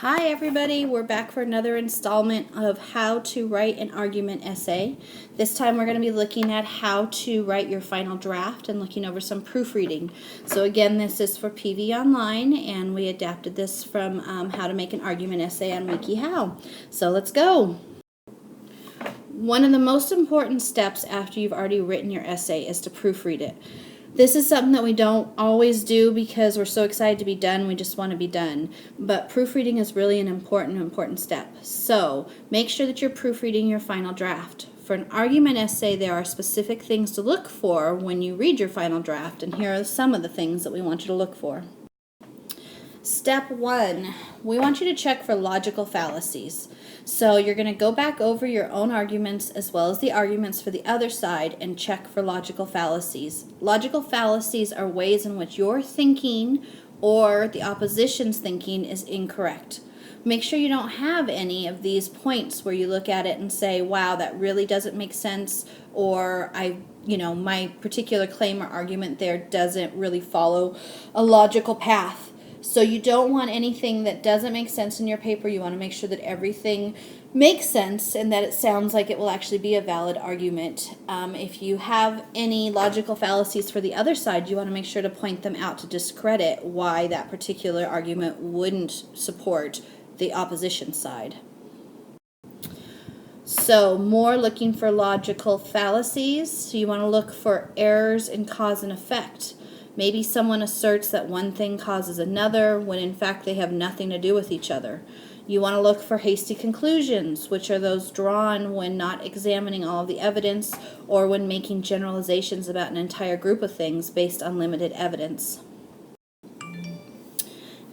Hi everybody, we're back for another installment of how to write an argument essay. This time we're going to be looking at how to write your final draft and looking over some proofreading. So again, this is for PV Online and we adapted this from how to make an argument essay on WikiHow. So let's go. One of the most important steps after you've already written your essay is to proofread it. This is something that we don't always do because we're so excited to be done, we just want to be done. But proofreading is really an important step. So make sure that you're proofreading your final draft. For an argument essay, there are specific things to look for when you read your final draft, and here are some of the things that we want you to look for. Step 1, we want you to check for logical fallacies. So you're going to go back over your own arguments as well as the arguments for the other side and check for logical fallacies. Logical fallacies are ways in which your thinking or the opposition's thinking is incorrect. Make sure you don't have any of these points where you look at it and say, wow, that really doesn't make sense, or my particular claim or argument there doesn't really follow a logical path. So you don't want anything that doesn't make sense in your paper. You want to make sure that everything makes sense and that it sounds like it will actually be a valid argument. If you have any logical fallacies for the other side, you want to make sure to point them out to discredit why that particular argument wouldn't support the opposition side. So more looking for logical fallacies. So you want to look for errors in cause and effect. Maybe someone asserts that one thing causes another when in fact they have nothing to do with each other. You want to look for hasty conclusions, which are those drawn when not examining all of the evidence or when making generalizations about an entire group of things based on limited evidence.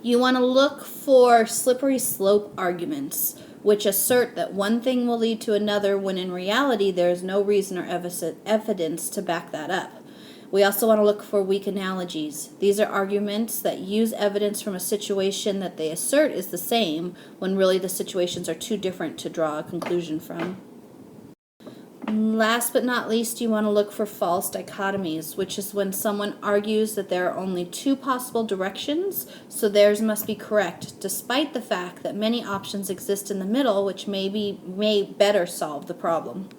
You want to look for slippery slope arguments, which assert that one thing will lead to another when in reality there is no reason or evidence to back that up. We also want to look for weak analogies. These are arguments that use evidence from a situation that they assert is the same when really the situations are too different to draw a conclusion from. Last but not least, you want to look for false dichotomies, which is when someone argues that there are only two possible directions, so theirs must be correct, despite the fact that many options exist in the middle, which may better solve the problem.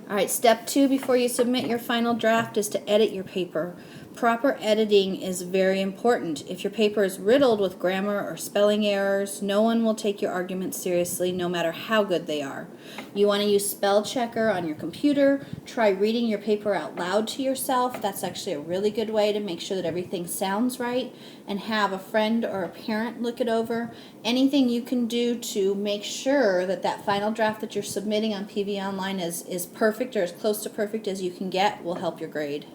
All right, step 2 before you submit your final draft is to edit your paper. Proper editing is very important. If your paper is riddled with grammar or spelling errors, no one will take your arguments seriously no matter how good they are. You want to use spell checker on your computer. Try reading your paper out loud to yourself. That's actually a really good way to make sure that everything sounds right, and have a friend or a parent look it over. Anything you can do to make sure that that final draft that you're submitting on PV Online is perfect or as close to perfect as you can get will help your grade.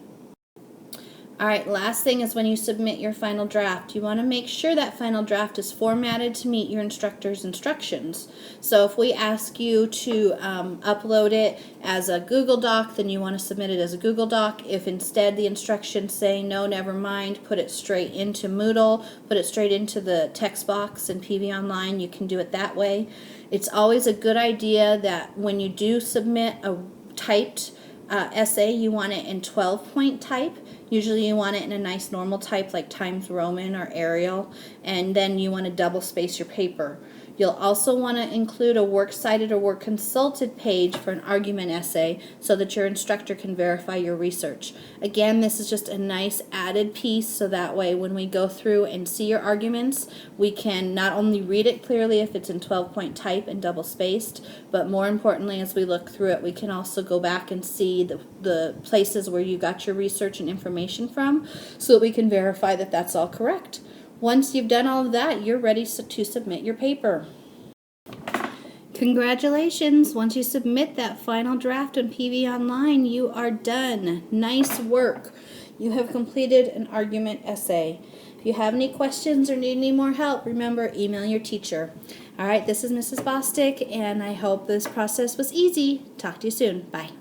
All right, last thing is when you submit your final draft, you want to make sure that final draft is formatted to meet your instructor's instructions. So if we ask you to upload it as a Google Doc, then you want to submit it as a Google Doc. If instead the instructions say, no, never mind, put it straight into Moodle, put it straight into the text box in PV Online, you can do it that way. It's always a good idea that when you do submit a typed essay, you want it in 12-point type. Usually you want it in a nice normal type like Times Roman or Arial, and then you want to double space your paper. You'll also want to include a works cited or work consulted page for an argument essay so that your instructor can verify your research. Again, this is just a nice added piece so that way when we go through and see your arguments, we can not only read it clearly if it's in 12-point type and double spaced, but more importantly as we look through it, we can also go back and see the places where you got your research and information from so that we can verify that that's all correct. Once you've done all of that, you're ready to submit your paper. Congratulations! Once you submit that final draft on PV Online, you are done. Nice work. You have completed an argument essay. If you have any questions or need any more help, remember, email your teacher. All right, this is Mrs. Bostic, and I hope this process was easy. Talk to you soon. Bye.